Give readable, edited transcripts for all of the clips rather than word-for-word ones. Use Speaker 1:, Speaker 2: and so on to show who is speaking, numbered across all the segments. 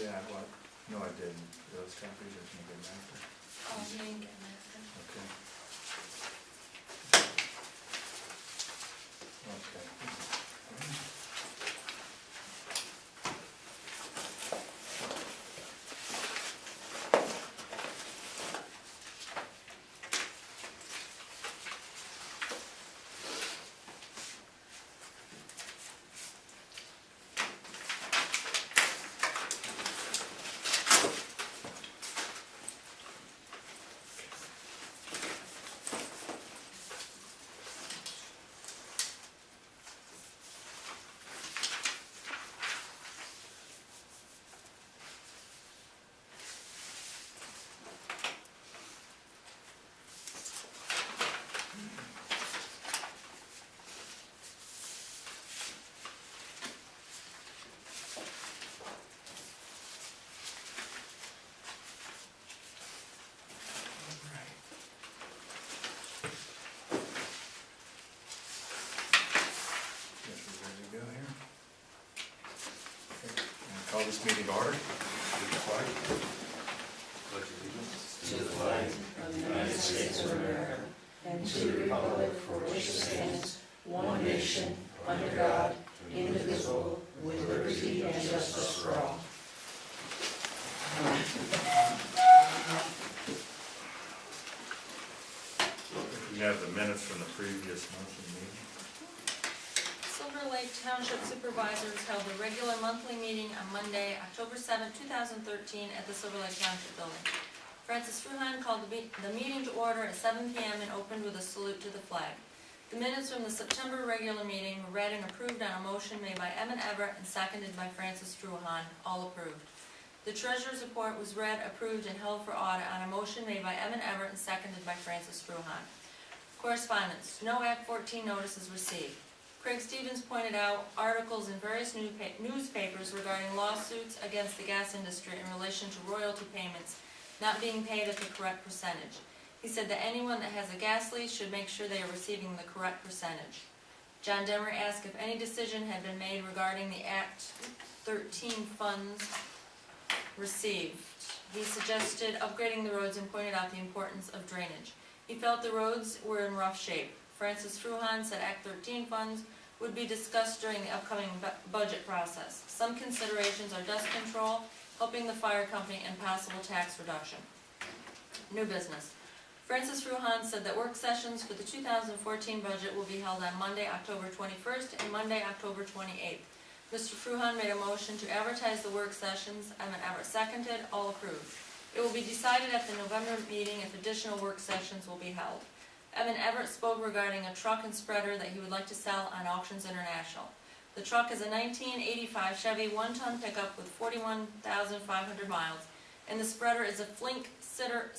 Speaker 1: Yeah, what? No, I didn't. Those copies are from good after.
Speaker 2: Oh, you didn't get that.
Speaker 1: Okay. Okay. Guess we're ready to go here. Okay, and call this meeting to order. Flag. Pledge allegiance.
Speaker 3: To the flag of the United States of America and to the republic for which it stands, one nation, under God, indivisible, with liberty and justice for all.
Speaker 1: We have the minutes from the previous monthly meeting.
Speaker 2: Silver Lake Township Supervisors held a regular monthly meeting on Monday, October 7, 2013 at the Silver Lake Township Building. Francis Fruhan called the meeting to order at 7 p.m. and opened with a salute to the flag. The minutes from the September regular meeting were read and approved on a motion made by Emmett Everett and seconded by Francis Fruhan, all approved. The treasurer's report was read, approved, and held for audit on a motion made by Emmett Everett and seconded by Francis Fruhan. Correspondence. No Act 14 notices received. Craig Stevens pointed out articles in various newspapers regarding lawsuits against the gas industry in relation to royalty payments not being paid at the correct percentage. He said that anyone that has a gas lease should make sure they are receiving the correct percentage. John Demer asked if any decision had been made regarding the Act 13 funds received. He suggested upgrading the roads and pointed out the importance of drainage. He felt the roads were in rough shape. Francis Fruhan said Act 13 funds would be discussed during the upcoming budget process. Some considerations are dust control, helping the fire company, and possible tax reduction. New business. Francis Fruhan said that work sessions for the 2014 budget will be held on Monday, October 21st and Monday, October 28th. Mr. Fruhan made a motion to advertise the work sessions. Emmett Everett seconded. All approved. It will be decided at the November meeting if additional work sessions will be held. Emmett Everett spoke regarding a truck and spreader that he would like to sell on Auctions International. The truck is a 1985 Chevy 1-ton pickup with 41,500 miles, and the spreader is a Flink cinder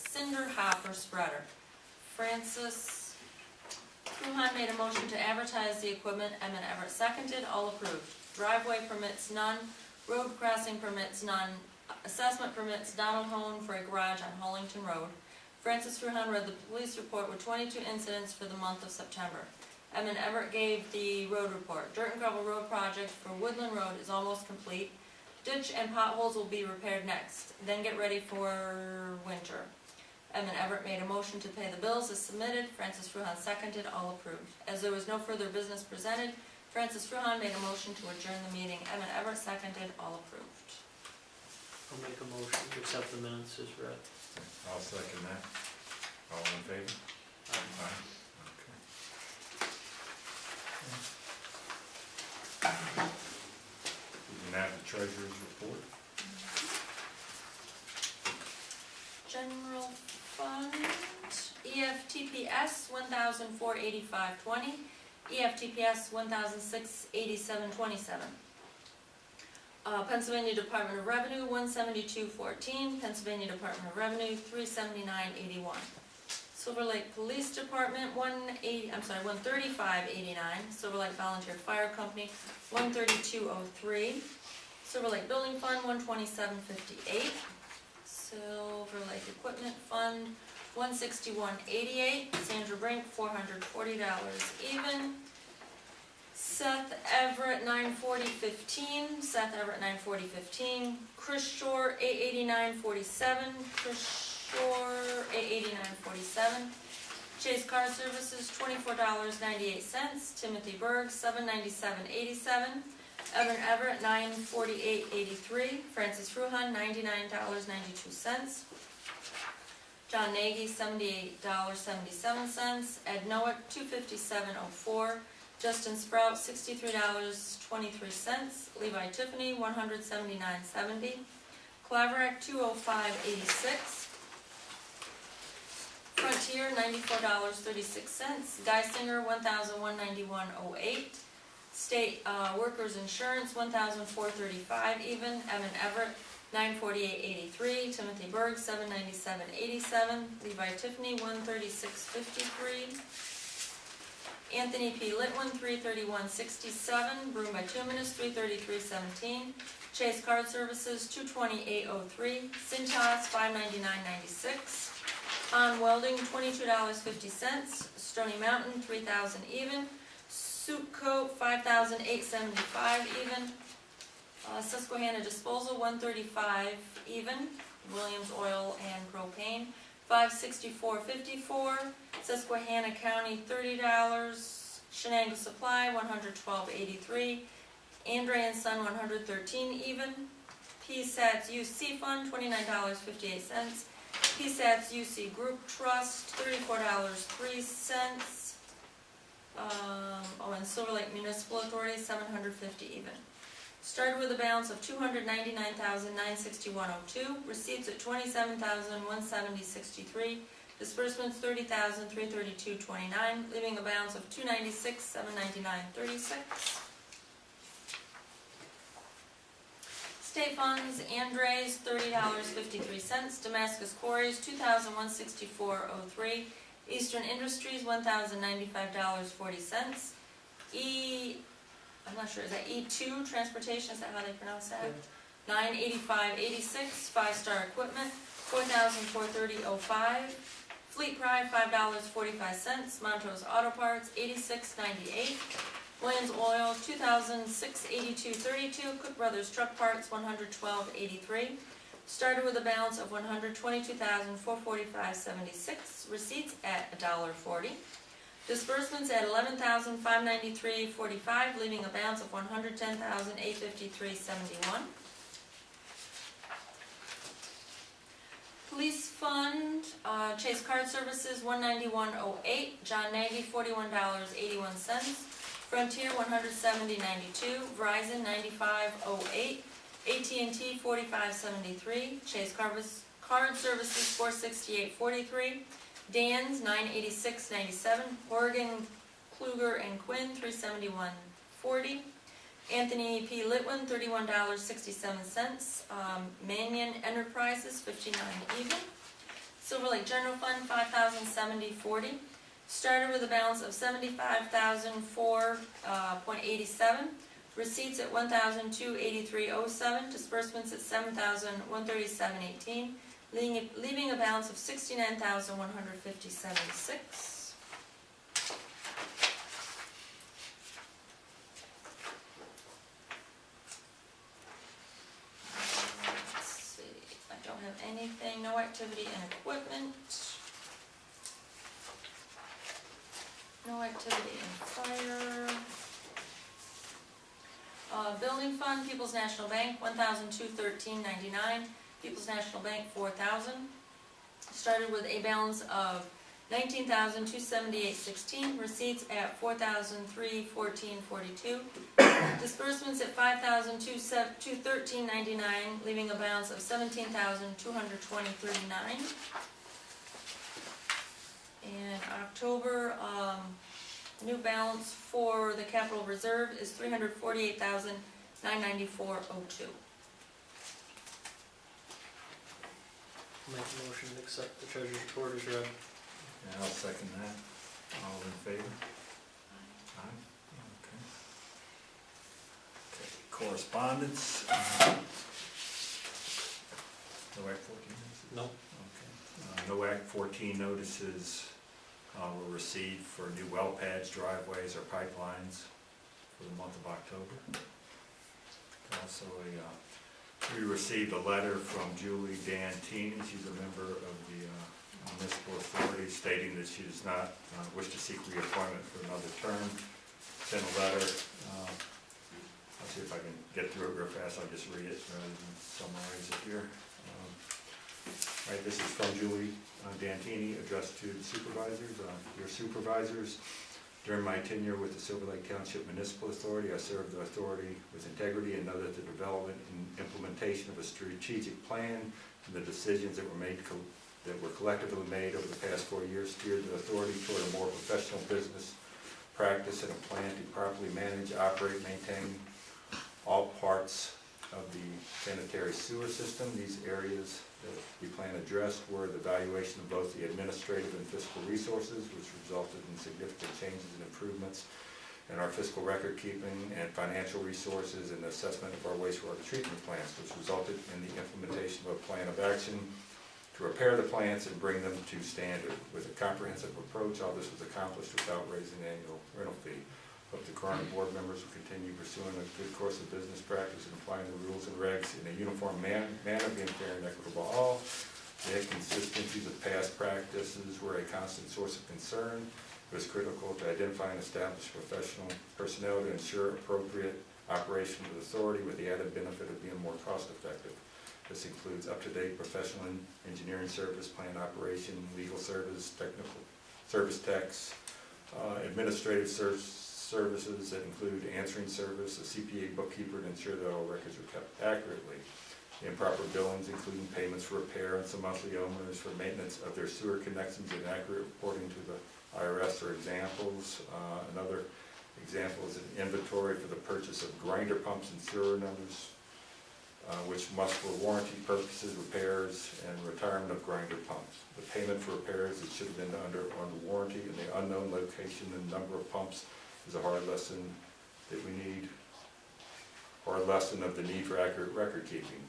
Speaker 2: hopper spreader. Francis Fruhan made a motion to advertise the equipment. Emmett Everett seconded. All approved. Driveway permits none. Road crossing permits none. Assessment permits Donald Hone for a garage on Hollington Road. Francis Fruhan read the police report with 22 incidents for the month of September. Emmett Everett gave the road report. Dirt and gravel road project for Woodland Road is almost complete. Ditch and potholes will be repaired next. Then get ready for winter. Emmett Everett made a motion to pay the bills as submitted. Francis Fruhan seconded. All approved. As there was no further business presented, Francis Fruhan made a motion to adjourn the meeting. Emmett Everett seconded. All approved.
Speaker 3: I'll make a motion to accept the minutes as read.
Speaker 1: I'll second that. All in favor? Aye. Okay. We can have the treasurer's report.
Speaker 2: General Fund, EFTPS 1,485.20, EFTPS 1,687.27. Pennsylvania Department of Revenue 172.14, Pennsylvania Department of Revenue 379.81. Silver Lake Police Department 135.89, Silver Lake Volunteer Fire Company 132.03, Silver Lake Building Fund 127.58, Silver Lake Equipment Fund 161.88, Sandra Brink $440 even, Seth Everett, 94015, Seth Everett, 94015, Chris Shore, 88947, Chris Shore, 88947, Chase Car Services, $24.98, Timothy Berg, $797.87, Evan Everett, $948.83, Francis Ruhan, $99.92, John Nagy, $78.77, Ed Noack, $257.04, Justin Sprout, $63.23, Levi Tiffany, $179.70, Claverack, $205.86, Frontier, $94.36, Geisinger, $1,191.08, State Workers Insurance, $1,435 even, Evan Everett, $948.83, Timothy Berg, $797.87, Levi Tiffany, $136.53, Anthony P. Litwin, $331.67, Broom Bituminous, $333.17, Chase Card Services, $228.03, Cintas, $599.96, Han Welding, $22.50, Stony Mountain, $3,000 even, Suit Coat, $5,875 even, Susquehanna Disposal, $135 even, Williams Oil and Propane, $564.54, Susquehanna County, $30, Shenango Supply, $112.83, Andre and Son, $113 even, PSATS UC Fund, $29.58, PSATS UC Group Trust, $34.03, and Silver Lake Municipal Authority, $750 even. Started with a balance of $299,961.02, receipts at $27,170.63, disbursements $30,332.29, leaving a balance of $296,799.36. State funds, Andres, $30.53, Damascus Quarries, $2,164.03, Eastern Industries, $1,095.40, I'm not sure, is that E2 Transportation, is that how they pronounce that? $985.86, Five Star Equipment, $4,430.05, Fleet Pride, $5.45, Montrose Auto Parts, $86.98, Williams Oil, $2,682.32, Cook Brothers Truck Parts, $112.83, started with a balance of $122,445.76, receipts at $1.40. Disbursements at $11,593.45, leaving a balance of $110,853.71. Police Fund, Chase Card Services, $191.08, John Nagy, $41.81, Frontier, $170.92, Verizon, $95.08, AT&T, $45.73, Chase Card Services, $468.43, Dan's, $986.97, Oregon Kluger and Quinn, $371.40, Anthony P. Litwin, $31.67, Manion Enterprises, $59 even, Silver Lake General Fund, $5,070.40, started with a balance of $75,004.87, receipts at $1,283.07, disbursements at $7,137.18, leaving a balance of $69,150.76. Let's see, I don't have anything, no activity in equipment. No activity in fire. Building Fund, People's National Bank, $1,213.99. People's National Bank, $4,000. Started with a balance of $19,278.16. Receipts at $4,314.42. Disbursements at $5,213.99, leaving a balance of $17,220.39. And October, new balance for the capital reserve is $348,994.02.
Speaker 4: Make a motion to accept the treasurer's report as read.
Speaker 1: And I'll second that. All in favor? Aye. Okay. Correspondence. No Act 14 notices?
Speaker 4: No.
Speaker 1: Okay. No Act 14 notices were received for new well pads, driveways, or pipelines for the month of October. Also, we received a letter from Julie Dantini. She's a member of the municipal authority stating that she does not wish to seek reappointment for another term. Sent a letter. I'll see if I can get through it real fast. I'll just read it rather than summarize it here. Right, this is from Julie Dantini, addressed to the supervisors. Your supervisors, during my tenure with the Silver Lake Township Municipal Authority, I served the authority with integrity and know that the development and implementation of a strategic plan and the decisions that were collectively made over the past 4 years steered the authority toward a more professional business practice and a plan to properly manage, operate, maintain all parts of the sanitary sewer system. These areas that we plan addressed were the valuation of both the administrative and fiscal resources, which resulted in significant changes and improvements in our fiscal record keeping and financial resources, and the assessment of our wastewater treatment plants, which resulted in the implementation of a plan of action to repair the plants and bring them to standard. With a comprehensive approach, all this was accomplished without raising the annual rental fee. Hope the current board members will continue pursuing a good course of business practice and applying the rules and regs in a uniform manner, being fair and equitable to all. The inconsistencies of past practices were a constant source of concern. It was critical to identify and establish professional personnel to ensure appropriate operation of the authority with the added benefit of being more cost effective. This includes up-to-date professional engineering service, plant operation, legal service, technical service techs, administrative services that include answering service, a CPA bookkeeper to ensure that all records are kept accurately. Improper billings, including payments for repair and some monthly owners for maintenance of their sewer connections and accurate reporting to the IRS are examples. Another example is an inventory for the purchase of grinder pumps and sewer numbers, which must for warranty purposes, repairs, and retirement of grinder pumps. The payment for repairs that should have been under warranty, and the unknown location and number of pumps is a hard lesson that we need, or a lesson of the need for accurate record keeping.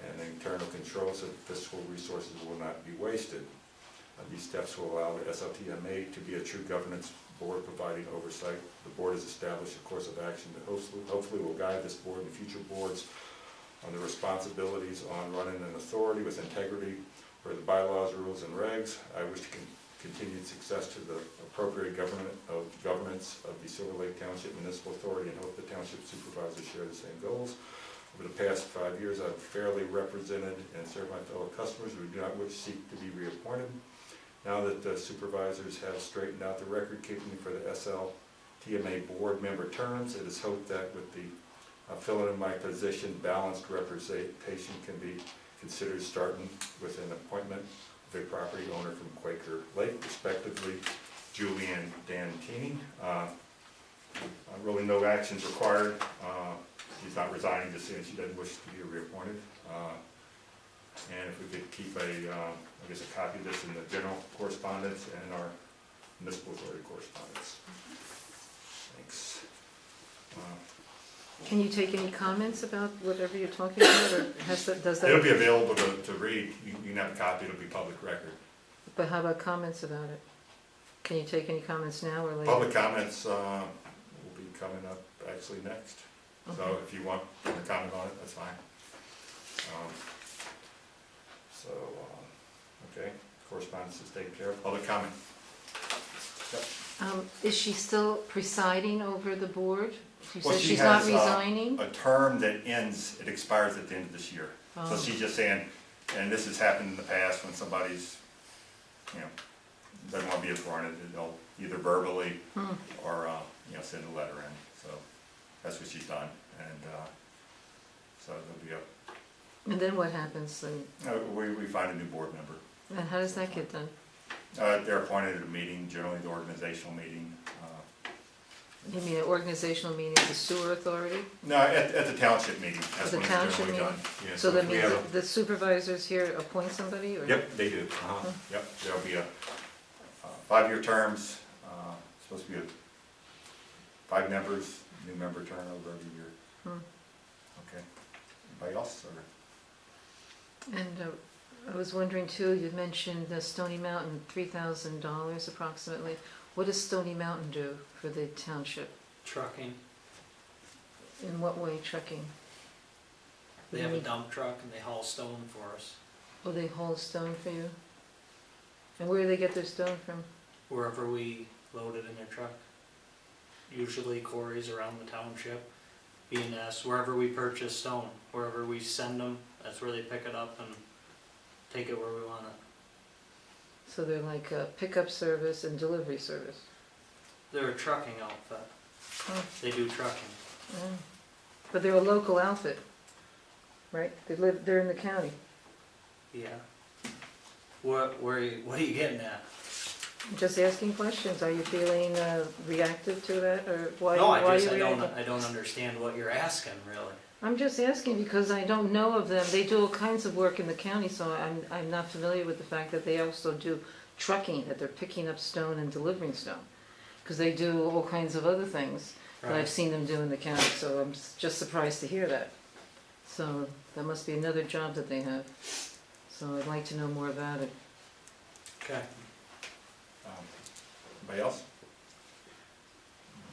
Speaker 1: And internal controls of fiscal resources will not be wasted. These steps will allow the SLTMA to be a true governance board providing oversight. The board has established a course of action that hopefully will guide this board and future boards on the responsibilities on running an authority with integrity for the bylaws, rules, and regs. I wish continued success to the appropriate governance of the Silver Lake Township Municipal Authority, and hope the township supervisors share the same goals. Over the past 5 years, I've fairly represented and served my fellow customers who do not wish to seek to be reappointed. Now that the supervisors have straightened out the record keeping for the SLTMA board member terms, it is hoped that with the filling in my position, balanced representation can be considered, starting with an appointment of a property owner from Quaker Lake, respectively, Julie and Dantini. Really no actions required. She's not resigning just saying she doesn't wish to be reappointed. And if we could keep a copy of this in the general correspondence and our municipal authority correspondence. Thanks.
Speaker 3: Can you take any comments about whatever you're talking about, or does that?
Speaker 1: It'll be available to read. You can have a copy. It'll be public record.
Speaker 3: But how about comments about it? Can you take any comments now or later?
Speaker 1: Public comments will be coming up actually next.
Speaker 3: Okay.
Speaker 1: So if you want to comment on it, that's fine. Okay, correspondence is taken care of. Public comment. Yep.
Speaker 3: Is she still presiding over the board? She
Speaker 1: Well,
Speaker 3: says
Speaker 1: she
Speaker 3: she's not
Speaker 1: has,
Speaker 3: resigning?
Speaker 1: A term that ends, it expires at the end of this year. So
Speaker 3: Oh.
Speaker 1: she's just saying, and this has happened in the past when somebody's, doesn't want to be appointed, they'll either verbally or, send a letter in. So that's what she's done. And so it'll be up.
Speaker 3: And then what happens then?
Speaker 1: We find a new board member.
Speaker 3: And how does that get done?
Speaker 1: They're appointed at a meeting, generally the organizational meeting.
Speaker 3: You mean an organizational meeting of the sewer authority?
Speaker 1: No, at the township meeting. That's
Speaker 3: The
Speaker 1: when it's
Speaker 3: township
Speaker 1: generally
Speaker 3: meeting?
Speaker 1: done. Yeah,
Speaker 3: So that
Speaker 1: we
Speaker 3: means
Speaker 1: have
Speaker 3: the supervisors here appoint somebody, or?
Speaker 1: Yep, they do. Yep, there'll be a 5-year terms, supposed to be 5 members, new member turnover every year. Okay. Anybody else? Or?
Speaker 3: And I was wondering too, you mentioned Stony Mountain, $3,000 approximately. What does Stony Mountain do for the township?
Speaker 4: Trucking.
Speaker 3: In what way, trucking?
Speaker 4: They have a dump truck and they haul stone for us,
Speaker 3: Oh, they haul stone for you? And where do they get their stone from?
Speaker 4: wherever we load it in their truck. Usually quarries around the township, B&S, wherever we purchase stone, wherever we send them, that's where they pick it up and take it where we want it.
Speaker 3: So they're like a pickup service and delivery service?
Speaker 4: They're a trucking outfit,
Speaker 3: Oh,
Speaker 4: they do trucking.
Speaker 3: oh. But they're a local outfit, right? They're in the county.
Speaker 4: Yeah. What are you getting at?
Speaker 3: I'm just asking questions. Are you feeling reactive to that, or why?
Speaker 4: No,
Speaker 3: why are
Speaker 4: I
Speaker 3: you reacting?
Speaker 4: don't understand what you're asking, really.
Speaker 3: I'm just asking because I don't know of them. They do all kinds of work in the county, so I'm not familiar with the fact that they also do trucking, that they're picking up stone and delivering stone. Because they do all kinds of other things that I've seen them do in the county, so I'm just surprised to hear that. So that must be another job that they have. So I'd like to know more about it.
Speaker 4: Okay.
Speaker 1: Anybody else?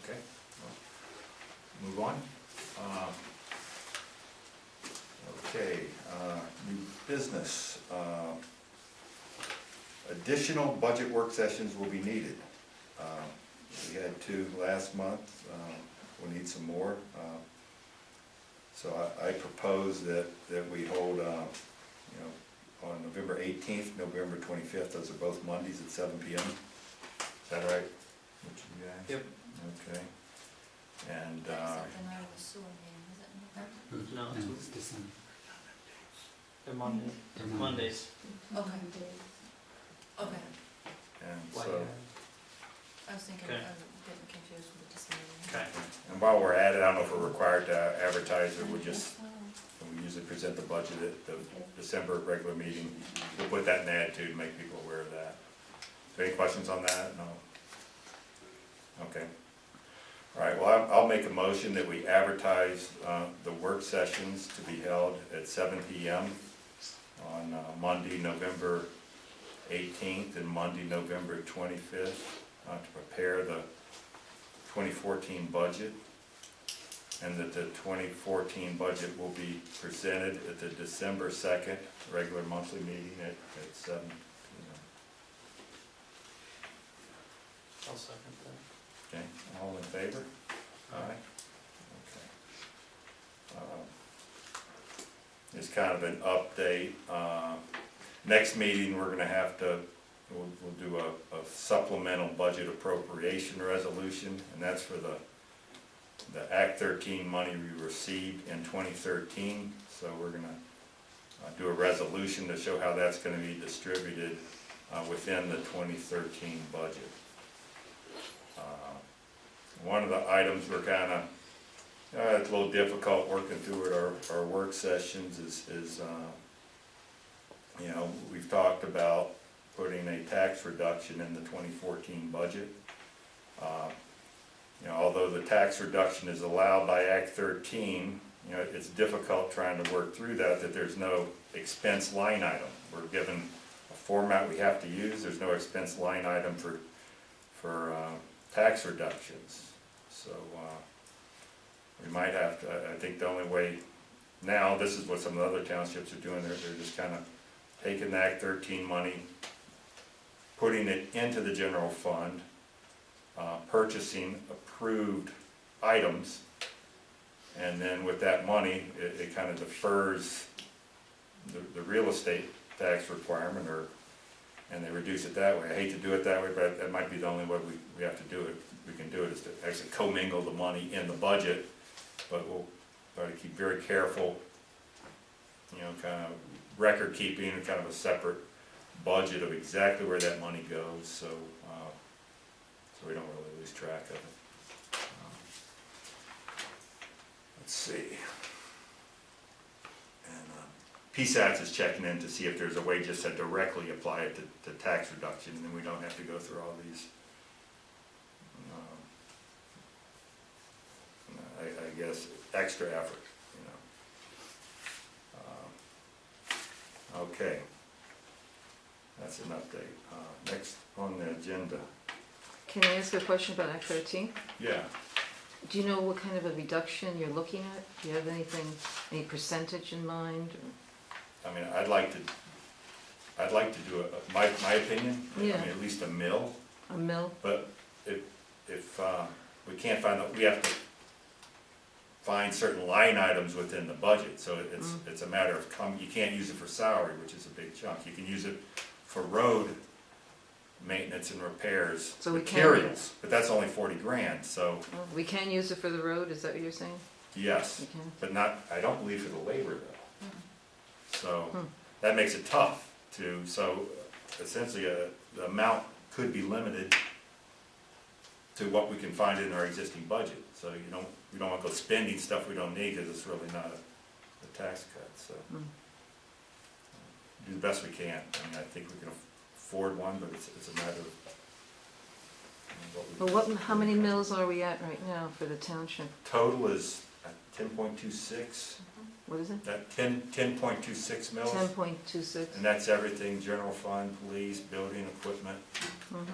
Speaker 1: Okay, well, move on. Okay, new business. Additional budget work sessions will be needed. We had 2 last month, we need some more. So I propose that we hold, on November 18th, November 25th, those are both Mondays at 7 p.m. Is that right? With you guys?
Speaker 4: Yep.
Speaker 1: Okay. And,
Speaker 2: Except they're not in the sewer meeting, is it in November?
Speaker 4: No,
Speaker 5: No,
Speaker 4: it's
Speaker 5: it's December.
Speaker 4: they're Mondays.
Speaker 5: They're
Speaker 4: Mondays.
Speaker 2: Okay. Okay,
Speaker 1: and
Speaker 4: Why,
Speaker 1: so,
Speaker 2: I was thinking,
Speaker 4: Okay.
Speaker 2: I'm getting confused with the December meeting.
Speaker 4: Okay.
Speaker 1: and while we're at it, I don't know if we're required to advertise or we usually present the budget at the December regular meeting. We'll put that in the ad too to make people aware of that. So any questions on that? No? Okay. All right, well, I'll make a motion that we advertise the work sessions to be held at 7 p.m. on Monday, November 18th and Monday, November 25th to prepare the 2014 budget, and that the 2014 budget will be presented at the December 2nd regular monthly meeting at 7 p.m.
Speaker 4: I'll second that.
Speaker 1: Okay, all in favor? Aye. Okay. It's kind of an update. Next meeting, we're gonna have to, we'll do a supplemental budget appropriation resolution, and that's for the Act 13 money we received in 2013. So we're gonna do a resolution to show how that's gonna be distributed within the 2013 budget. One of the items we're kind of, it's a little difficult working through at our work sessions is we've talked about putting a tax reduction in the 2014 budget. Although the tax reduction is allowed by Act 13, it's difficult trying to work through that there's no expense line item. We're given a format we have to use, there's no expense line item for tax reductions. So we might have to, I think the only way now, this is what some of the other townships are doing, they're just kind of taking the Act 13 money, putting it into the general fund, purchasing approved items, and then with that money, it kind of defers the real estate tax requirement, and they reduce it that way. I hate to do it that way, but that might be the only way we have to do it. We can do it is to actually commingle the money in the budget, but we'll try to keep very careful, kind of record keeping and kind of a separate budget of exactly where that money goes, so we don't really lose track of it. Let's see. And PSATS is checking in to see if there's a way just to directly apply it to tax reduction, and then we don't have to go through all these, I guess, extra effort, Okay, that's an update. Next on the agenda.
Speaker 3: Can I ask a question about Act 13?
Speaker 1: Yeah.
Speaker 3: Do you know what kind of a reduction you're looking at? Do you have anything, any percentage in mind?
Speaker 1: I mean, I'd like to do my opinion, I mean,
Speaker 3: Yeah.
Speaker 1: at least a mill,
Speaker 3: A mill?
Speaker 1: but if we can't find, we have to find certain line items within the budget, so it's a matter of you can't use it for salary, which is a big chunk. You can use it for road maintenance and repairs,
Speaker 3: So we can-
Speaker 1: materials, but that's only 40 grand, so
Speaker 3: Oh, we can use it for the road, is that what you're saying?
Speaker 1: yes,
Speaker 3: We can?
Speaker 1: but not, I don't believe for the labor though. So,
Speaker 3: Hmm.
Speaker 1: that makes it tough so essentially, the amount could be limited to what we can find in our existing budget. So we don't want to go spending stuff we don't need, because it's really not a tax cut, so.
Speaker 3: Hmm.
Speaker 1: Do the best we can. I mean, I think we can afford one, but it's a matter of
Speaker 3: Well, how many mills are we at right now for the township?
Speaker 1: Total is 10.26,
Speaker 3: What is it?
Speaker 1: that 10.26 mils.
Speaker 3: 10.26?
Speaker 1: And that's everything, general fund, police, building, equipment.
Speaker 3: Mhm.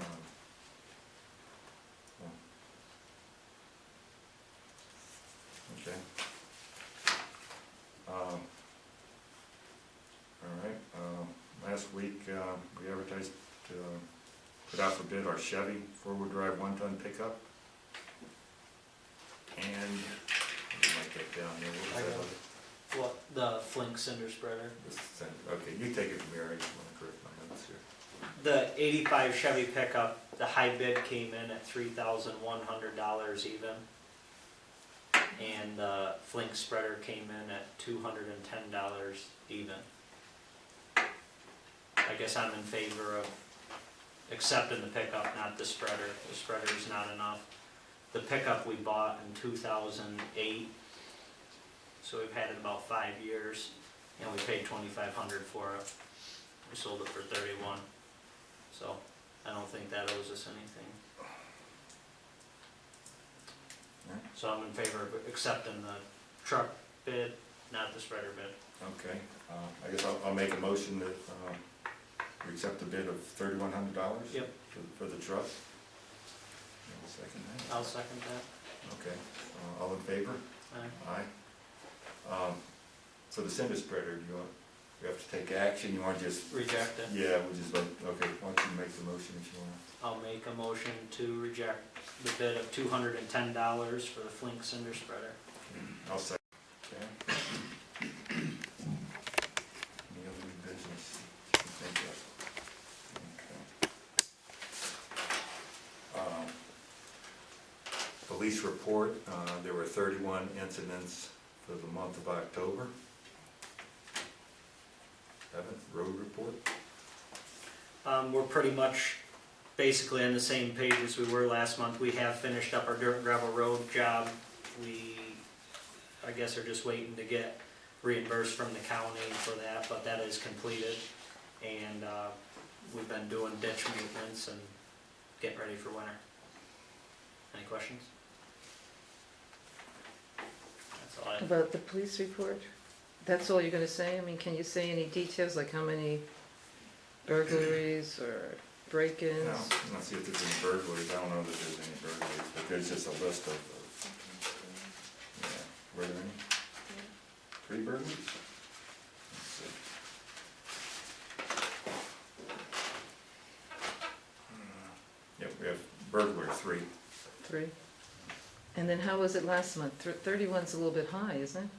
Speaker 1: Okay. All right, last week, we advertised to put out for bid our Chevy four-wheel drive one-ton pickup. And, let me write that down here, what
Speaker 4: I
Speaker 1: was
Speaker 4: got
Speaker 1: that?
Speaker 4: What, the Flink cinder spreader?
Speaker 1: Okay, you take it from here, I just want to correct my notes here.
Speaker 4: The 85 Chevy pickup, the high bid came in at $3,100 even. And the Flink spreader came in at $210 even. I guess I'm in favor of accepting the pickup, not the spreader. The spreader is not enough. The pickup we bought in 2008, so we've had it about 5 years, and we paid $2,500 for it. We sold it for $31, so I don't think that owes us anything.
Speaker 1: Alright.
Speaker 4: So I'm in favor of accepting the truck bid, not the spreader bid.
Speaker 1: Okay, I guess I'll make a motion that we accept the bid of $3,100.
Speaker 4: Yep.
Speaker 1: For the truck. I'll second that.
Speaker 4: I'll second that.
Speaker 1: Okay, all in favor?
Speaker 4: Aye.
Speaker 1: Aye. So the cinder spreader, we have to take action, you want to just?
Speaker 4: Reject it.
Speaker 1: Yeah, we'll just vote, okay, why don't you make the motion if you want?
Speaker 4: I'll make a motion to reject the bid of $210 for the Flink cinder spreader.
Speaker 1: I'll second. Okay. Any other new business you can think of? Okay. Police report, there were 31 incidents for the month of October. Evan, road report?
Speaker 4: We're pretty much basically on the same page as we were last month. We have finished up our dirt and gravel road job. We, I guess, are just waiting to get reimbursed from the county for that, but that is completed. And we've been doing ditch maintenance and getting ready for winter. Any questions? That's all I have.
Speaker 3: About the police report? That's all you're gonna say? I mean, can you say any details, like how many burglaries or break-ins?
Speaker 1: No, let's see if there's any burglaries, I don't know that there's any burglaries, but there's just a list of, yeah, were there any? 3 burglaries? Let's see. Yep, we have burglary 3.
Speaker 3: 3? And then how was it last month? 31's a little bit high, isn't it?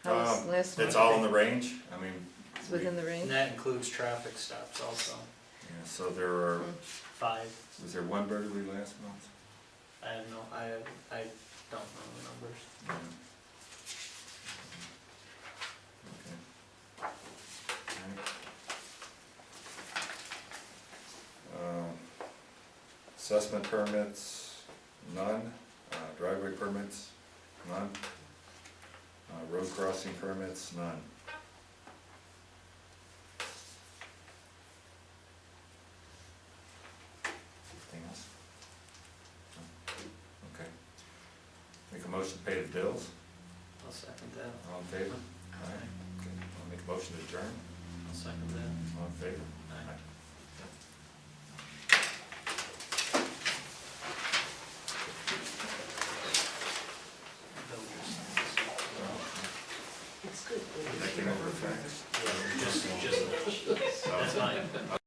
Speaker 3: How was last month?
Speaker 1: It's all in the range, I mean.
Speaker 3: It's within the range?
Speaker 4: And that includes traffic stops also.
Speaker 1: Yeah, so there are,
Speaker 4: 5.
Speaker 1: was there 1 burglary last month?
Speaker 4: I have no, I don't know the numbers.
Speaker 1: Yeah. Okay. Alright. Assessment permits, none. Driveway permits, none. Road crossing permits, none. Anything else? No? Okay. Make a motion to pay the bills.
Speaker 4: I'll second that.
Speaker 1: All in favor? Aye. Okay. I'll make a motion to adjourn.
Speaker 4: I'll second that.
Speaker 1: All in favor?
Speaker 4: Aye.
Speaker 1: Making it fast.
Speaker 4: Just, that's fine.